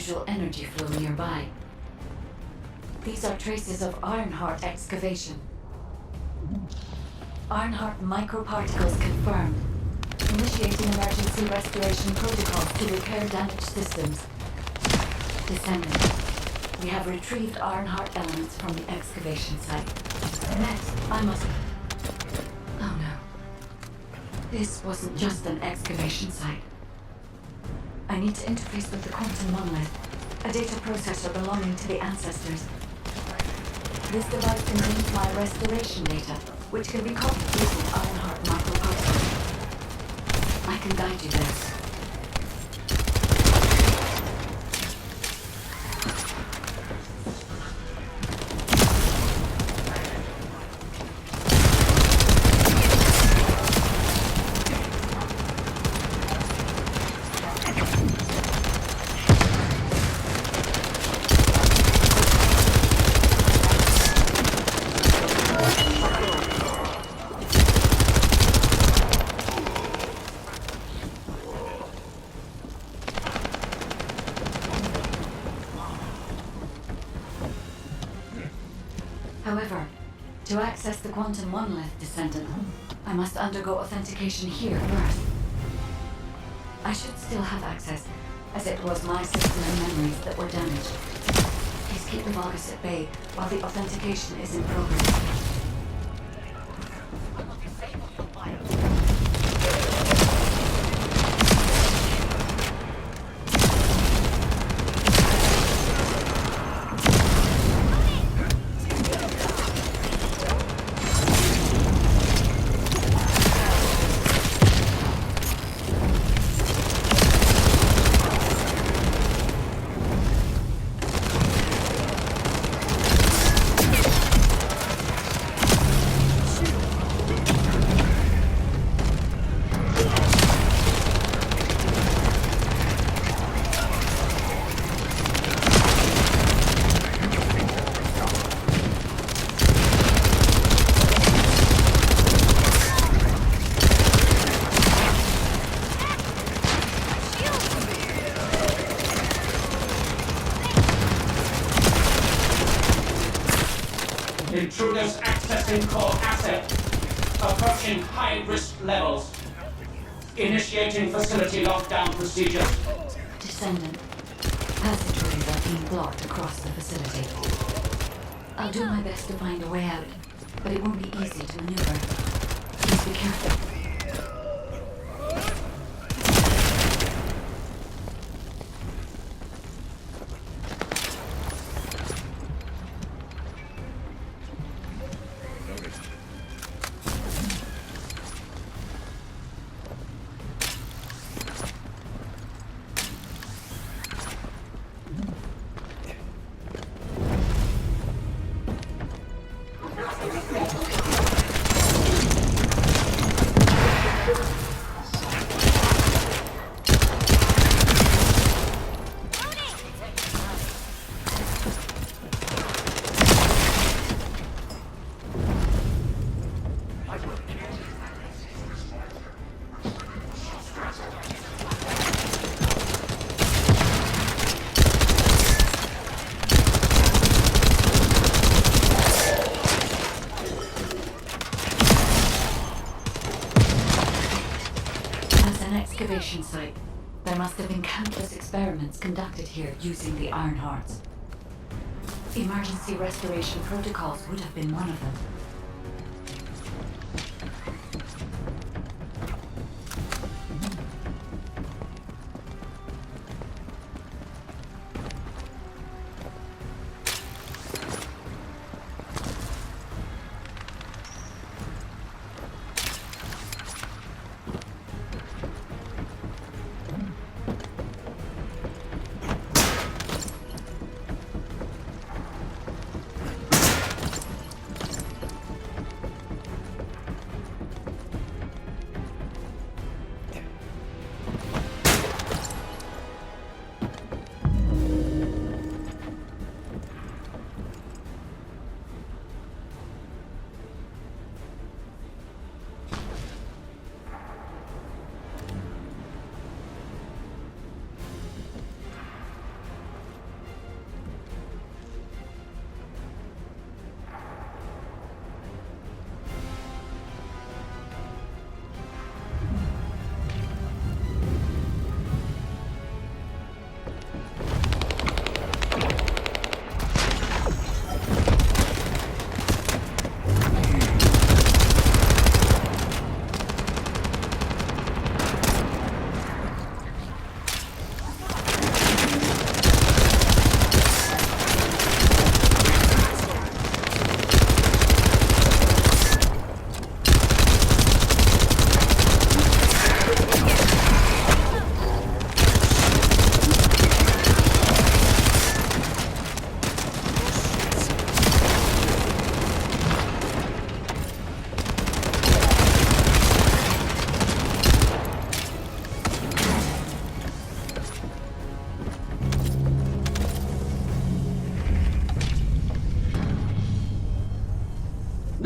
unusual energy flow nearby. These are traces of Ironheart excavation. Ironheart microparticles confirmed. Initiating emergency restoration protocols to repair damaged systems. Descendant, we have retrieved Ironheart elements from the excavation site. Next, I must... Oh no. This wasn't just an excavation site. I need to interface with the quantum monolith, a data processor belonging to the ancestors. This device contains my restoration data, which can be copied using Ironheart microparticles. I can guide you there. However, to access the quantum monolith, Descendant, I must undergo authentication here first. I should still have access, as it was my system and memories that were damaged. Please keep the Vulgus at bay while the authentication is in progress. Intruders accessing core asset. Approaching high-risk levels. Initiating facility lockdown procedures. Descendant, passageways are being blocked across the facility. I'll do my best to find a way out, but it won't be easy to maneuver. Please be careful. Excavation site. There must have been countless experiments conducted here using the Ironhearts. Emergency restoration protocols would have been one of them.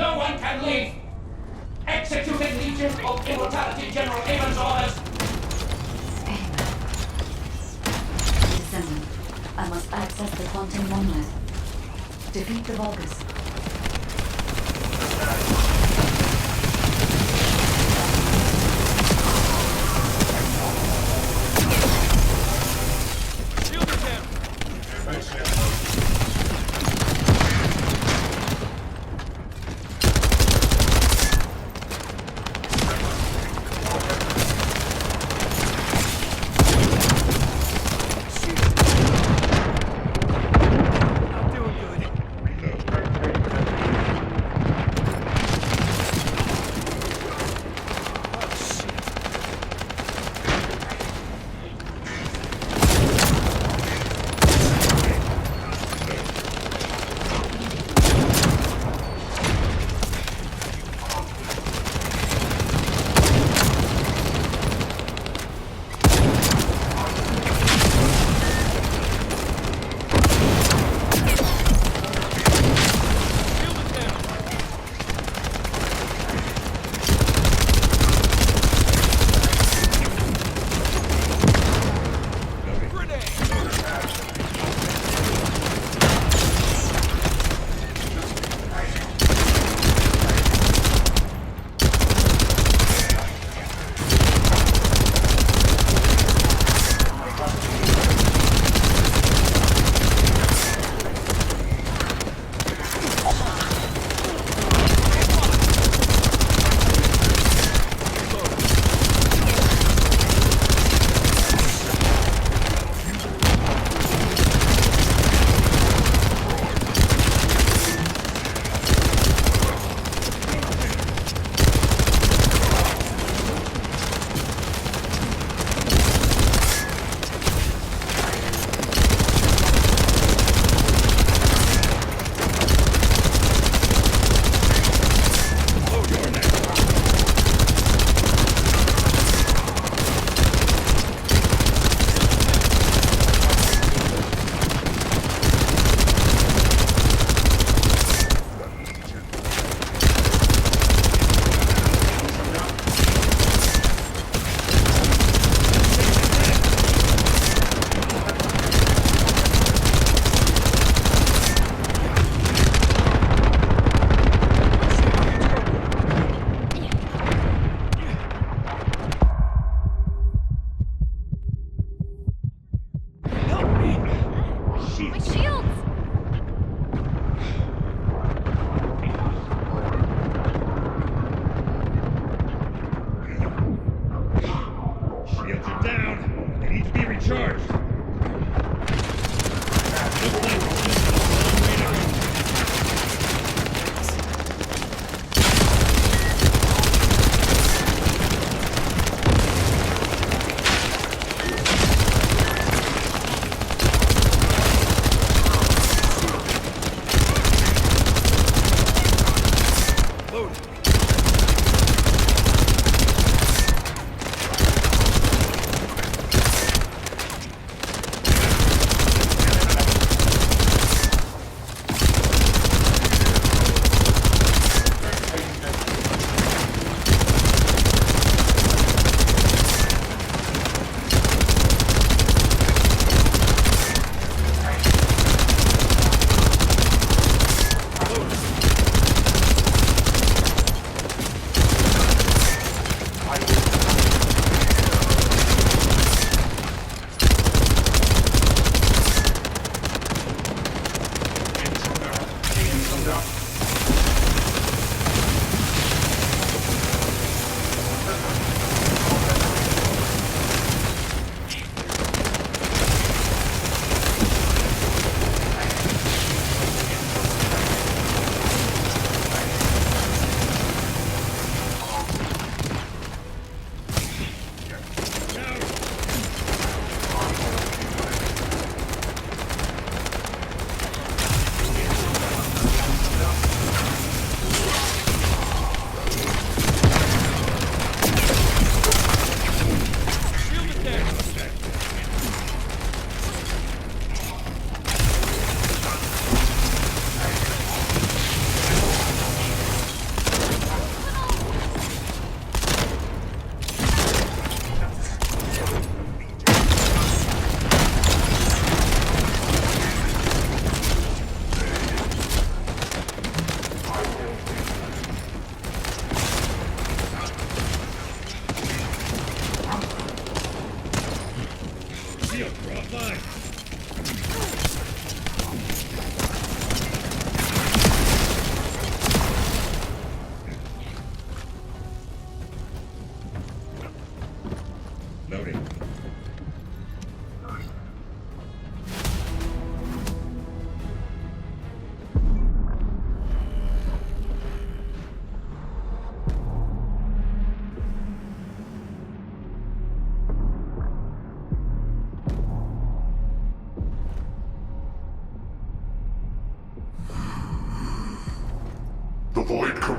No one can leave. Executing Legion of Immortality General Avon's orders. Amen. Descendant, I must access the quantum monolith. Defeat the Vulgus. I'm doing good.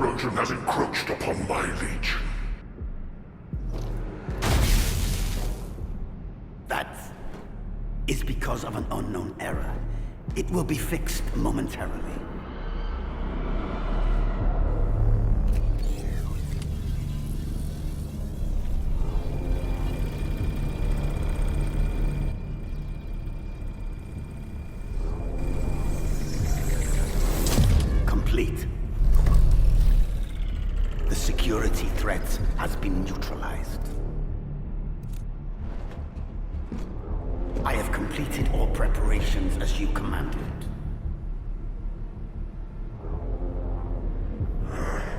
corrosion has encroached upon my legion. That is because of an unknown error. It will be fixed momentarily. Complete. The security threat has been neutralized. I have completed all preparations as you commanded.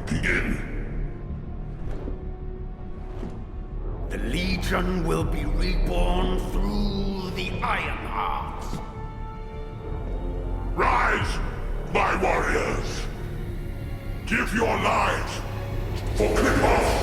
Begin. The Legion will be reborn through the Ironheart. Rise, my warriors! Give your lives for Clipper!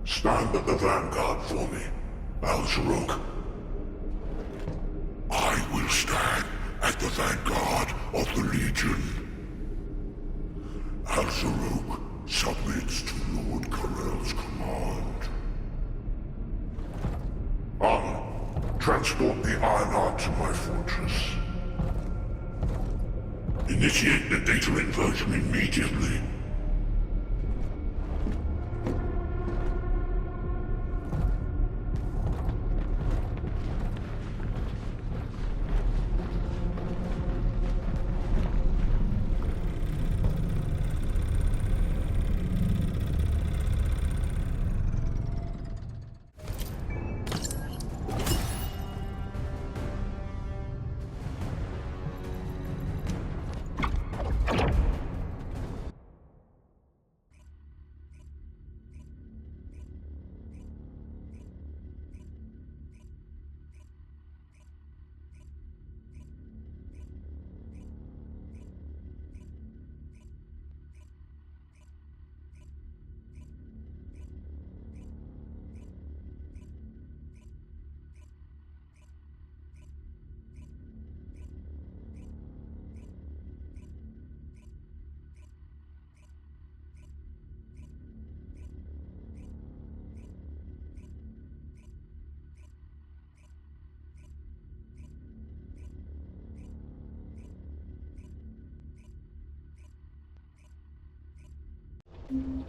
Stand at the vanguard for me, Al-Zaruk. I will stand at the vanguard of the Legion. Al-Zaruk submits to Lord Karel's command. Transport the Ironheart to my fortress. Initiate the data inversion immediately.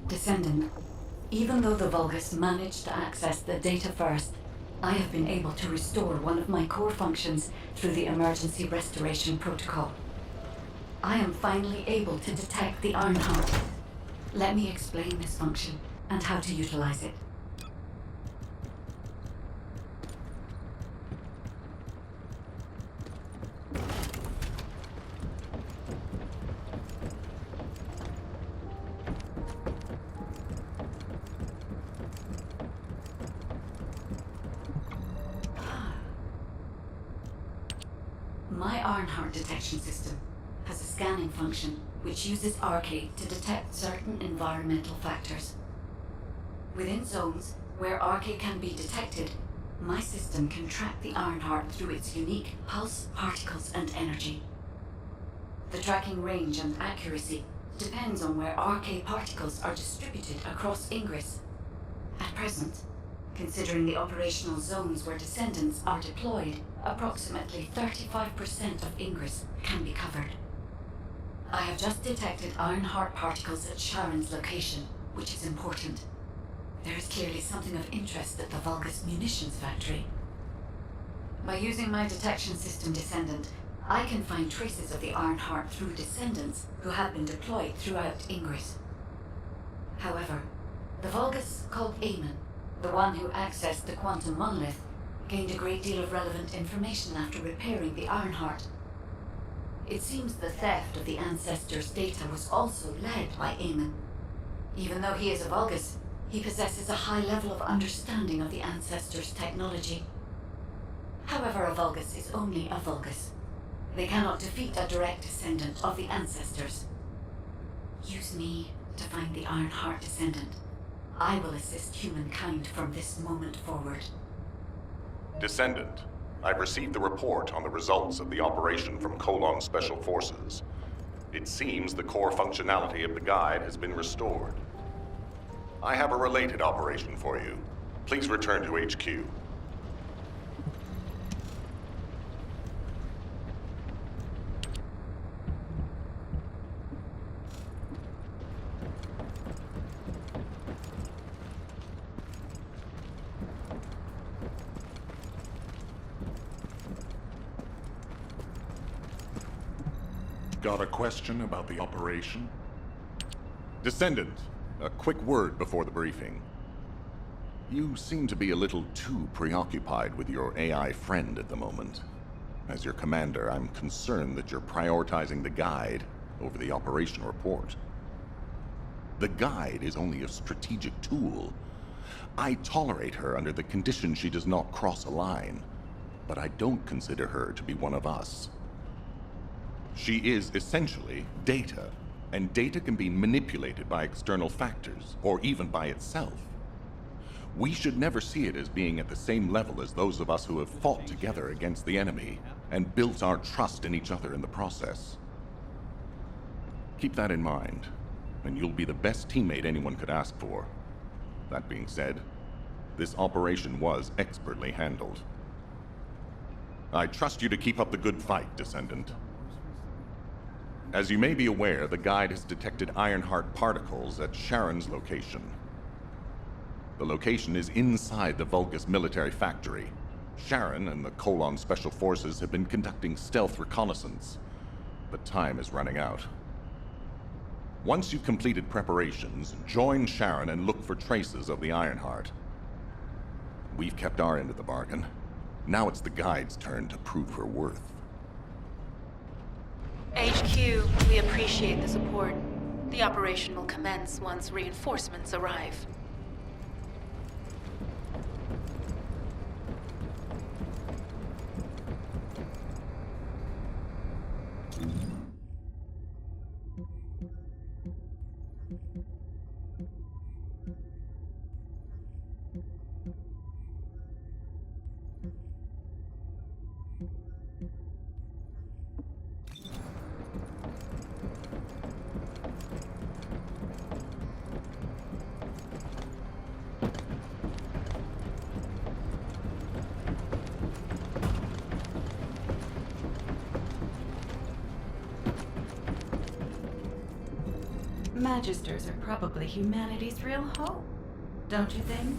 Descendant, even though the Vulgus managed to access the data first, I have been able to restore one of my core functions through the emergency restoration protocol. I am finally able to detect the Ironheart. Let me explain this function and how to utilize it. My Ironheart detection system has a scanning function which uses Arcade to detect certain environmental factors. Within zones where Arcade can be detected, my system can track the Ironheart through its unique pulse, particles, and energy. The tracking range and accuracy depends on where Arcade particles are distributed across Ingress. At present, considering the operational zones where Descendants are deployed, Approximately 35% of Ingress can be covered. I have just detected iron heart particles at Sharon's location, which is important. There is clearly something of interest at the Vulgus munitions factory. By using my detection system Descendant, I can find traces of the iron heart through descendants who have been deployed throughout Ingress. However, the Vulgus called Amon, the one who accessed the quantum monolith, gained a great deal of relevant information after repairing the iron heart. It seems the theft of the Ancestors' data was also led by Amon. Even though he is a Vulgus, he possesses a high level of understanding of the Ancestors' technology. However, a Vulgus is only a Vulgus. They cannot defeat a direct descendant of the Ancestors. Use me to find the Iron Heart Descendant. I will assist humankind from this moment forward. Descendant, I've received the report on the results of the operation from Colon Special Forces. It seems the core functionality of the guide has been restored. I have a related operation for you. Please return to HQ. Got a question about the operation? Descendant, a quick word before the briefing. You seem to be a little too preoccupied with your AI friend at the moment. As your commander, I'm concerned that you're prioritizing the guide over the operation report. The guide is only a strategic tool. I tolerate her under the condition she does not cross a line, but I don't consider her to be one of us. She is essentially data, and data can be manipulated by external factors, or even by itself. We should never see it as being at the same level as those of us who have fought together against the enemy, and built our trust in each other in the process. Keep that in mind, and you'll be the best teammate anyone could ask for. That being said, this operation was expertly handled. I trust you to keep up the good fight, Descendant. As you may be aware, the guide has detected Ironheart particles at Sharon's location. The location is inside the Vulgus military factory. Sharon and the Colon Special Forces have been conducting stealth reconnaissance, but time is running out. Once you've completed preparations, join Sharon and look for traces of the Ironheart. We've kept our end of the bargain. Now it's the guide's turn to prove her worth. HQ, we appreciate the support. The operation will commence once reinforcements arrive. Magisters are probably humanity's real hope, don't you think?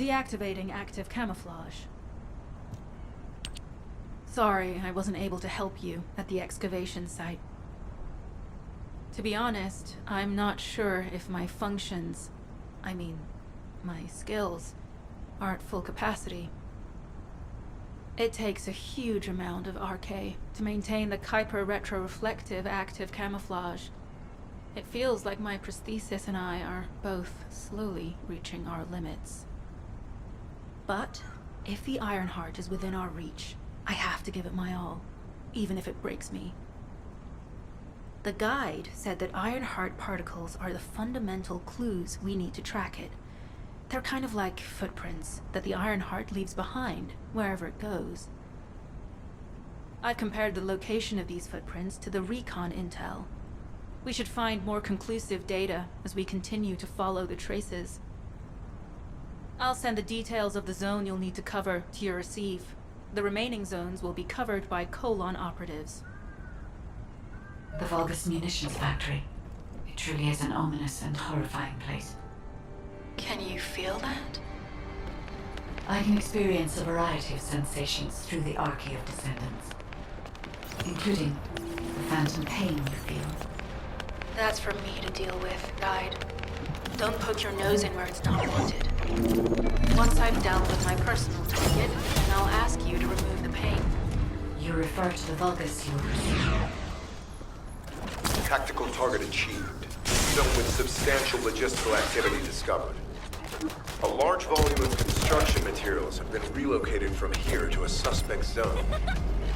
Deactivating active camouflage. Sorry, I wasn't able to help you at the excavation site. To be honest, I'm not sure if my functions, my skills, are at full capacity. It takes a huge amount of RK to maintain the Kuiper retroreflective active camouflage. It feels like my prosthesis and I are both slowly reaching our limits. But if the Ironheart is within our reach, I have to give it my all, even if it breaks me. The guide said that Ironheart particles are the fundamental clues we need to track it. They're kind of like footprints that the Ironheart leaves behind, wherever it goes. I've compared the location of these footprints to the recon intel. We should find more conclusive data as we continue to follow the traces. I'll send the details of the zone you'll need to cover to your receive. The remaining zones will be covered by Colon operatives. The Vulgus munitions factory. It truly is an ominous and horrifying place. Can you feel that? I can experience a variety of sensations through the Archae of Descendants, including the phantom pain you feel. That's for me to deal with, Guide. Don't poke your nose in where it's not wanted. Once I've dealt with my personal target, then I'll ask you to remove the pain. You refer to the Vulgus you receive. Tactical target achieved. Zone with substantial logistical activity discovered. A large volume of construction materials have been relocated from here to a suspect zone.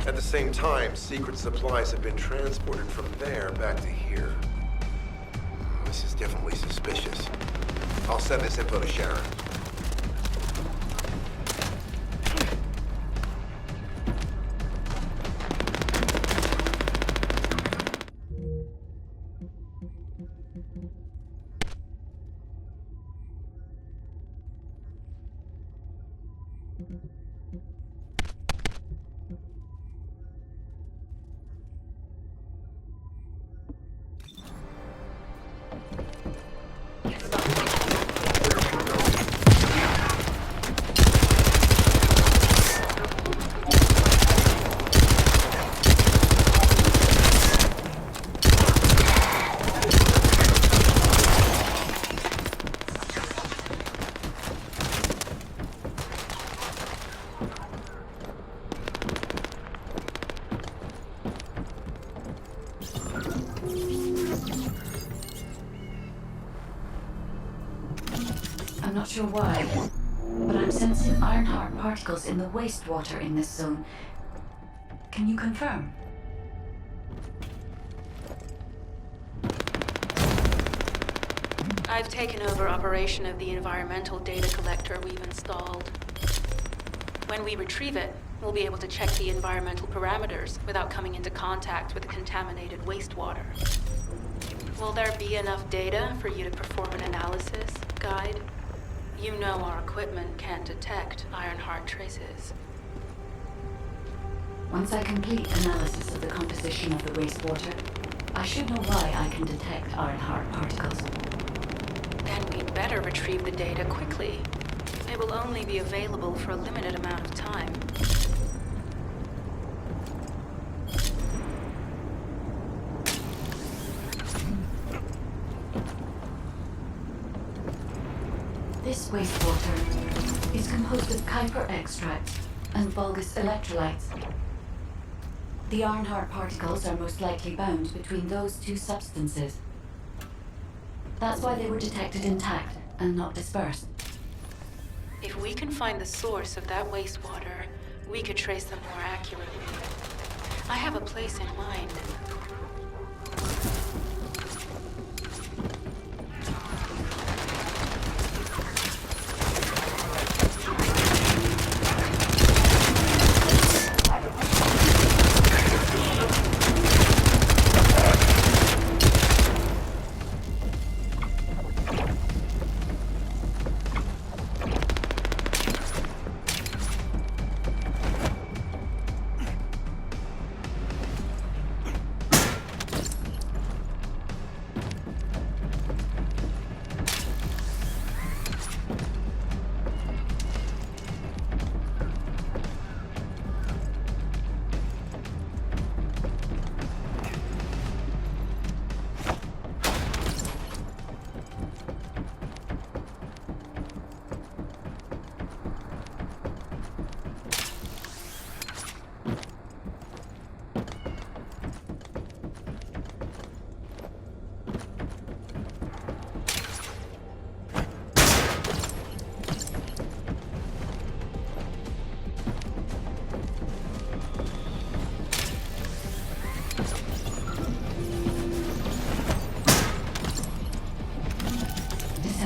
At the same time, secret supplies have been transported from there back to here. This is definitely suspicious. I'll send this info to Sharon. I'm not sure why, but I'm sensing Ironheart particles in the wastewater in this zone. Can you confirm? I've taken over operation of the environmental data collector we've installed. When we retrieve it, we'll be able to check the environmental parameters without coming into contact with the contaminated wastewater. Will there be enough data for you to perform an analysis, Guide? You know our equipment can't detect Ironheart traces. Once I complete analysis of the composition of the wastewater, I should know why I can detect Ironheart particles. Then we'd better retrieve the data quickly. It will only be available for a limited amount of time. This wastewater is composed of Kuiper extracts and Vulgus electrolytes. The Ironheart particles are most likely bound between those two substances. That's why they were detected intact and not dispersed. If we can find the source of that wastewater, we could trace them more accurately. I have a place in mind.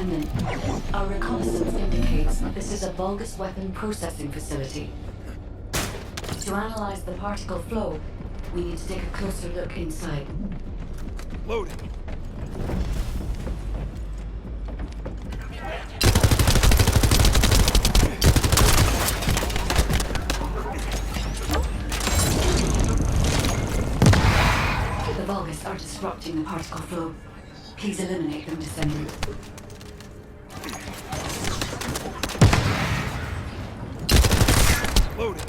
Descendant. Our reconnaissance indicates this is a Vulgus weapon processing facility. To analyze the particle flow, we need to take a closer look inside. Loading. The Vulgus are disrupting the particle flow. Please eliminate them, Descendant. Loading.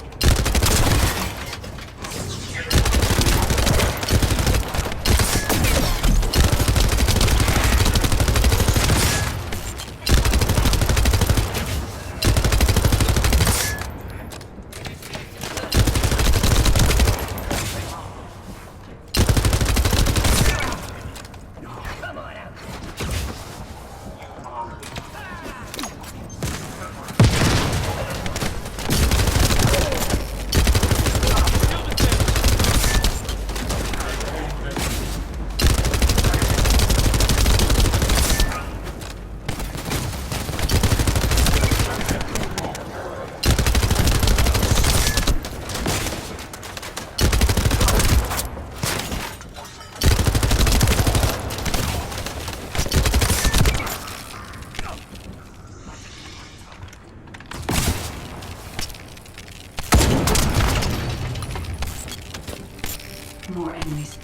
More enemies.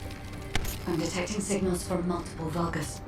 I'm detecting signals from multiple Vulgus.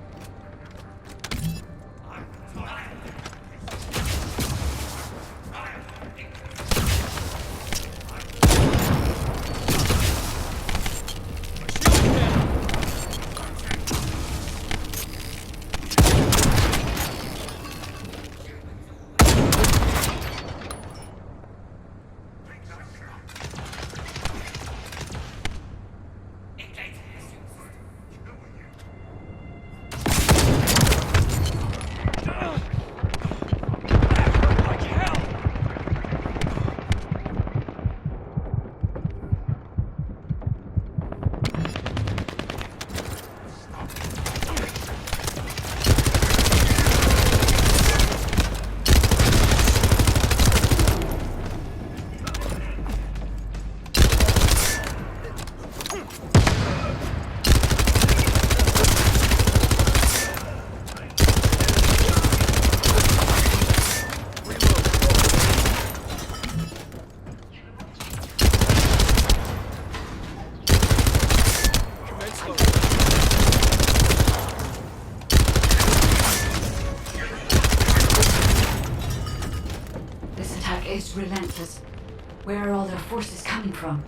This attack is relentless. Where are all their forces coming from?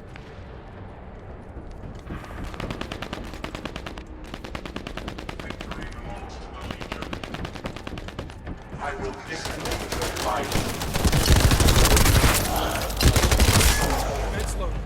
I will disconnect the fight. It's loading.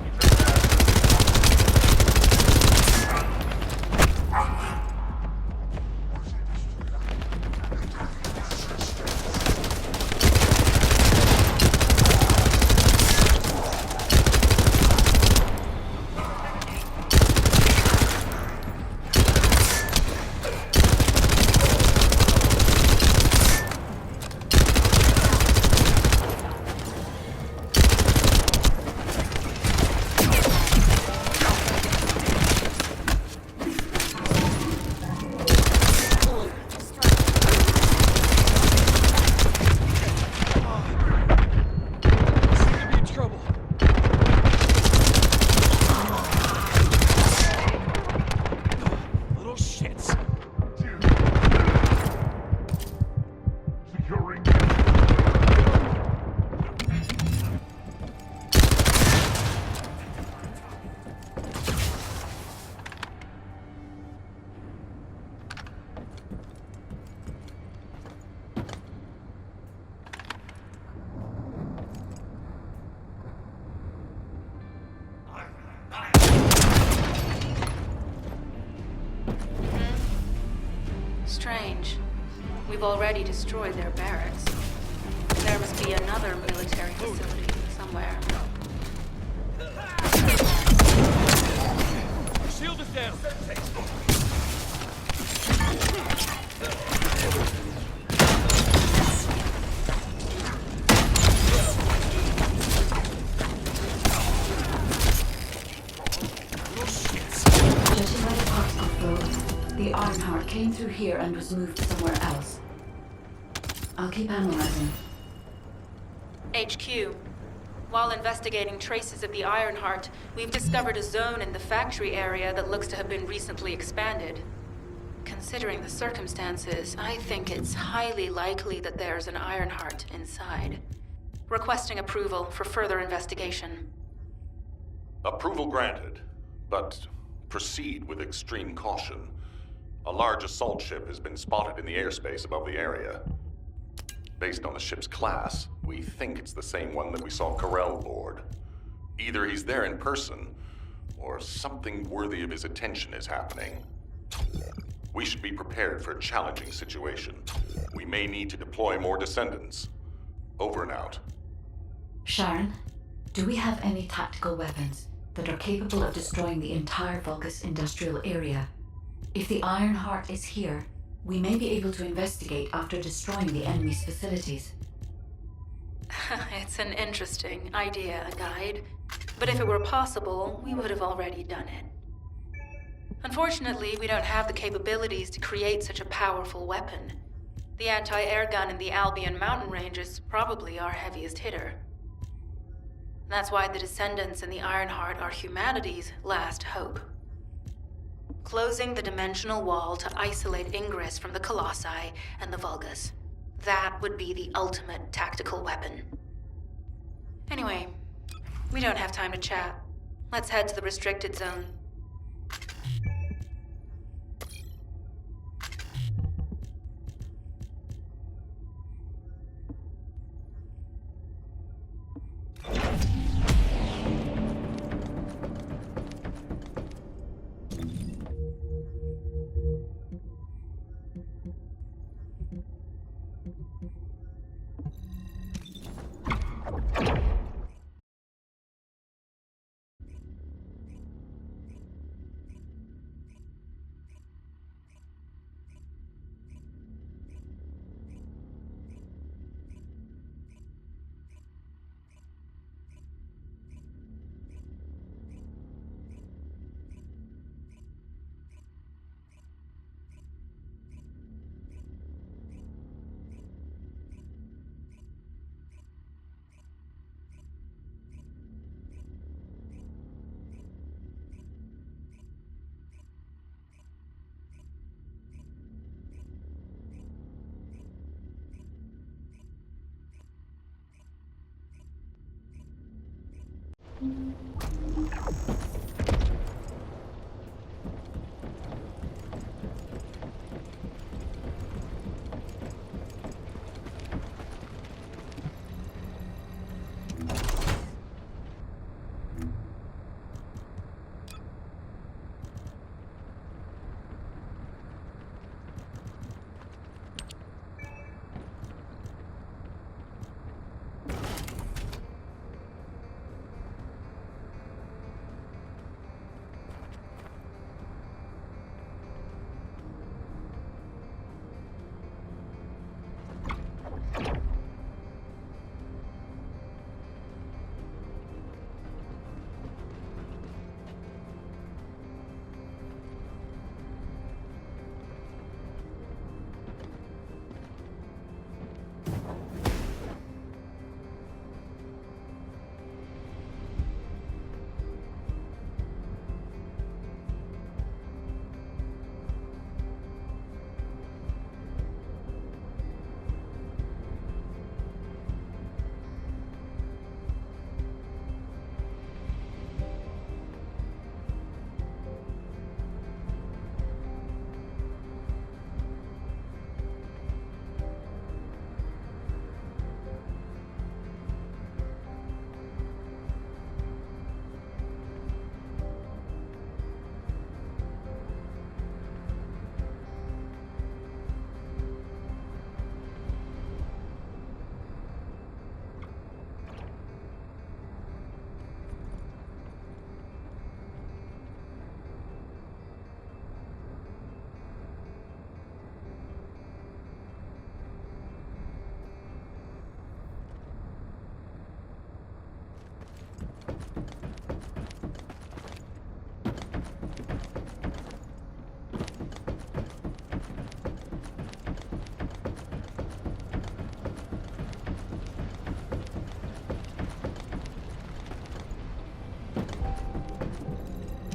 Strange. We've already destroyed their barracks. There must be another military facility somewhere. Shield is down. here and was moved somewhere else. I'll keep analyzing. HQ. While investigating traces of the Ironheart, we've discovered a zone in the factory area that looks to have been recently expanded. Considering the circumstances, I think it's highly likely that there's an Ironheart inside. Requesting approval for further investigation. Approval granted, but proceed with extreme caution. A large assault ship has been spotted in the airspace above the area. Based on the ship's class, we think it's the same one that we saw Carell board. Either he's there in person, or something worthy of his attention is happening. We should be prepared for a challenging situation. We may need to deploy more Descendants. Over and out. Sharon, do we have any tactical weapons that are capable of destroying the entire Vulgus industrial area? If the Ironheart is here, we may be able to investigate after destroying the enemy's facilities. It's an interesting idea, Guide. But if it were possible, we would have already done it. Unfortunately, we don't have the capabilities to create such a powerful weapon. The anti-air gun in the Albion mountain range is probably our heaviest hitter. That's why the Descendants and the Ironheart are humanity's last hope. Closing the dimensional wall to isolate Ingress from the Colossi and the Vulgus. That would be the ultimate tactical weapon. Anyway, we don't have time to chat. Let's head to the restricted zone.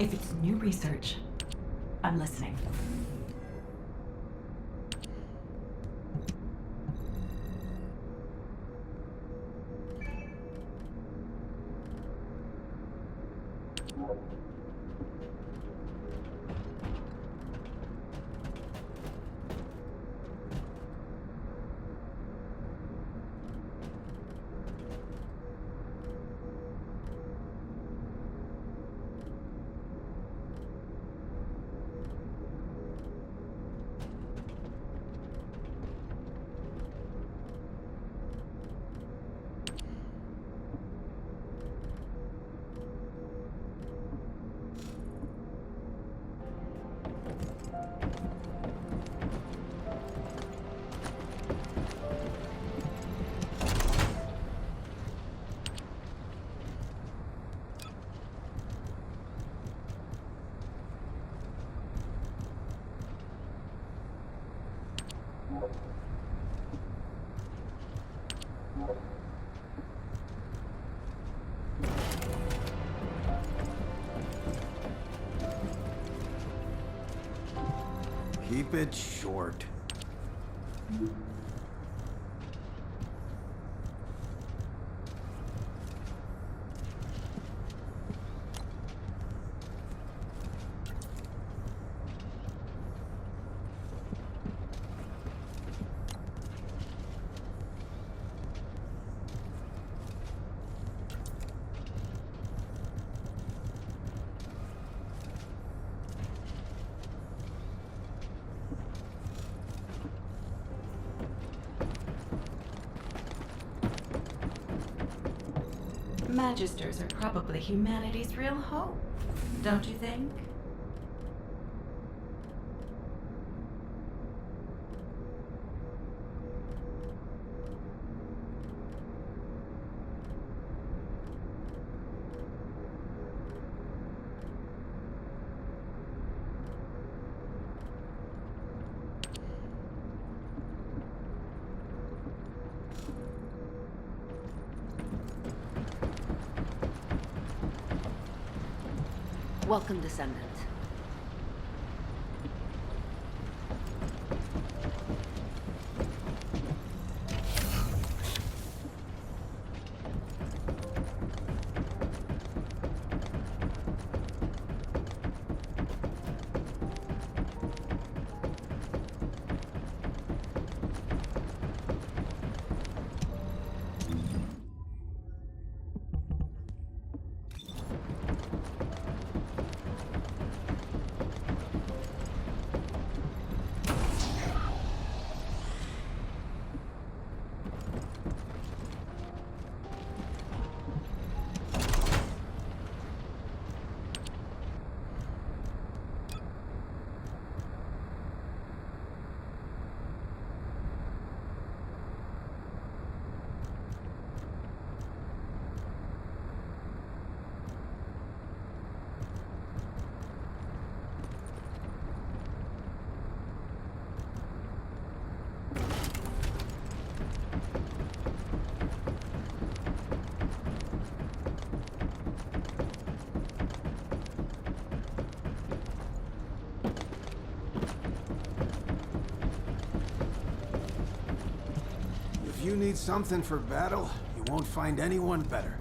If it's new research, I'm listening. Keep it short. Magisters are probably humanity's real hope, don't you think? Welcome, Descendant. If you need something for battle, you won't find anyone better.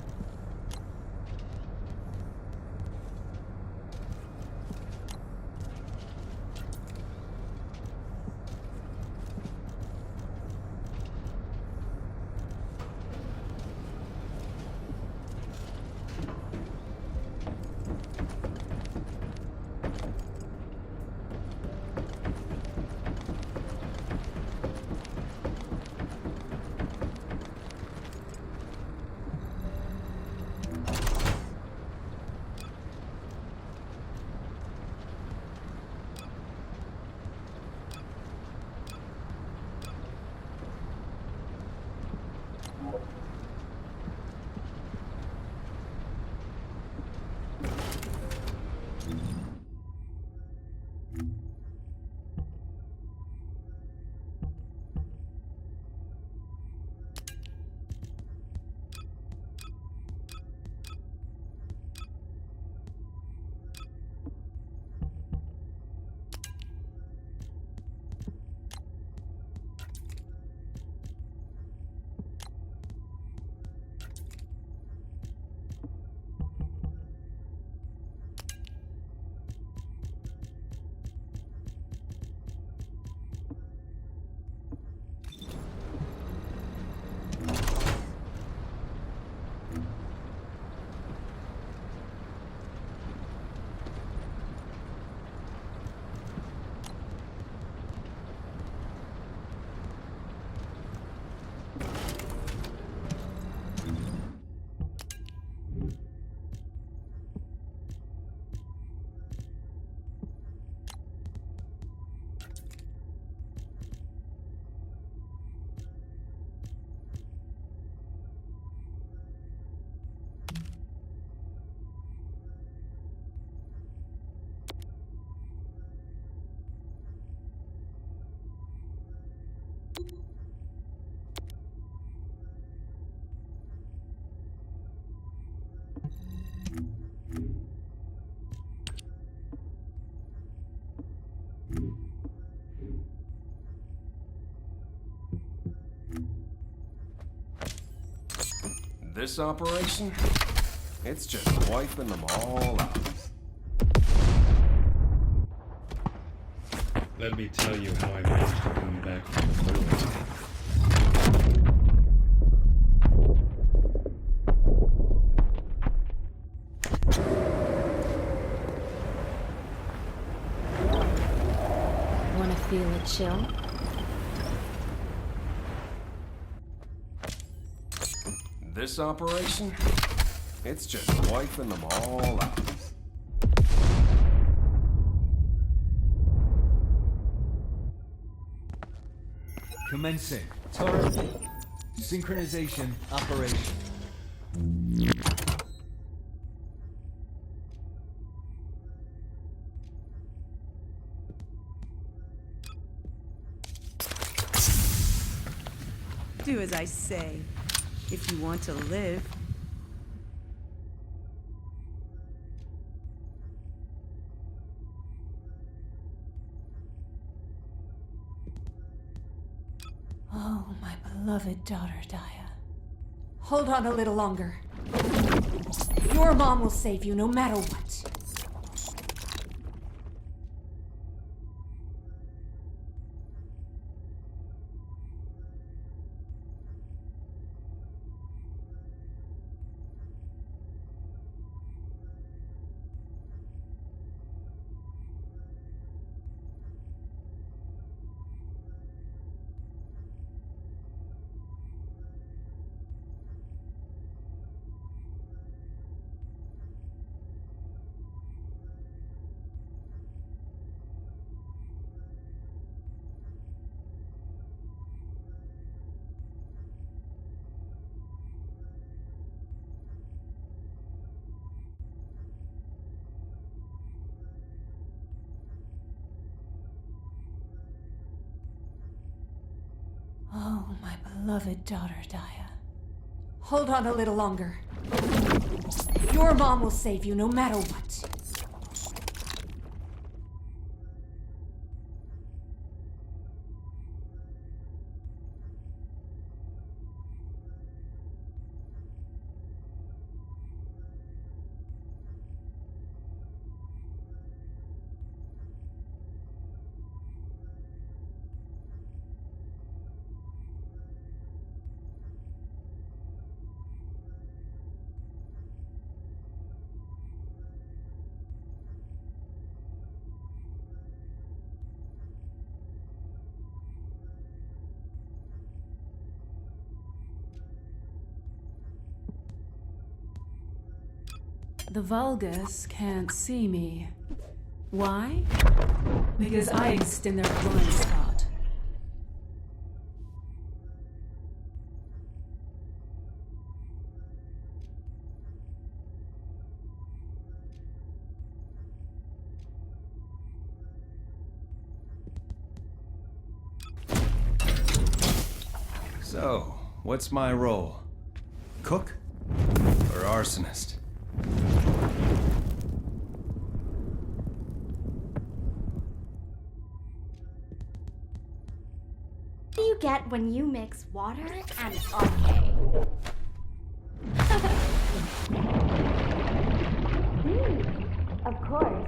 This operation? It's just wiping them all out. Let me tell you how I managed to bring you back from the void. Wanna feel a chill? This operation? It's just wiping them all out. Commencing. Turret. Synchronization operation. Do as I say, if you want to live. Oh, my beloved daughter, Daya. Hold on a little longer. Your mom will save you no matter what. Oh, my beloved daughter, Daya. Hold on a little longer. Your mom will save you no matter what. The Vulgus can't see me. Why? Because I exist in their blind spot. So, what's my role? Cook? Or arsonist? What do you get when you mix water and RK? Of course.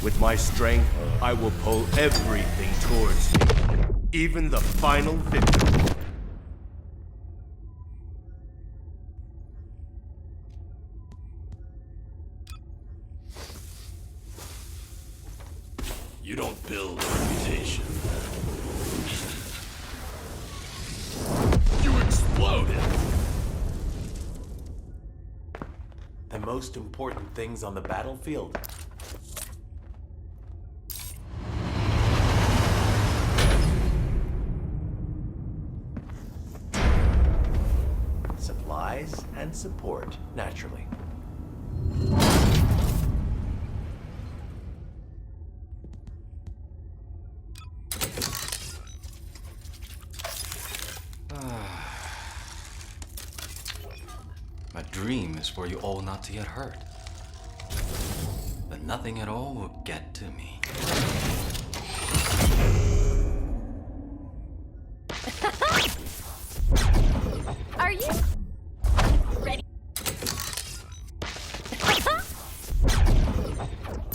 With my strength, I will pull everything towards me, even the final victim. You don't build a reputation. You exploded! The most important things on the battlefield. Supplies and support, naturally. My dream is for you all not to get hurt. But nothing at all will get to me. Are you ready?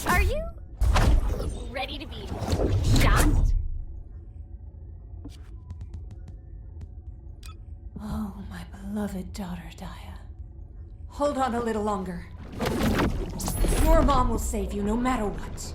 Are you ready to be shot? Oh, my beloved daughter, Daya. Hold on a little longer. Your mom will save you no matter what.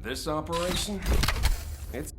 This operation, It's